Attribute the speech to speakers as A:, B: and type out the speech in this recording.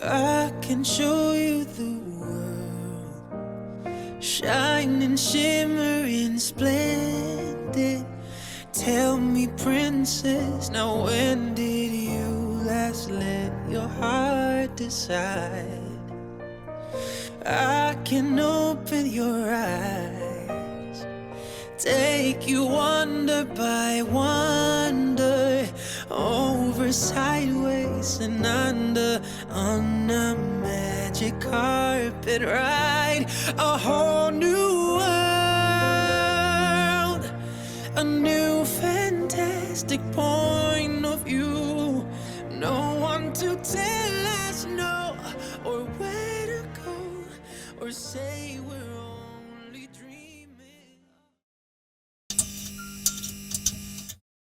A: I can show you the world, shining, shimmering, splendid. Tell me, princess, now when did you last let your heart decide? I can open your eyes, take you wonder by wonder, over, sideways, and under, on a magic carpet ride. A whole new world, a new fantastic point of view. No one to tell us no, or where to go, or say we're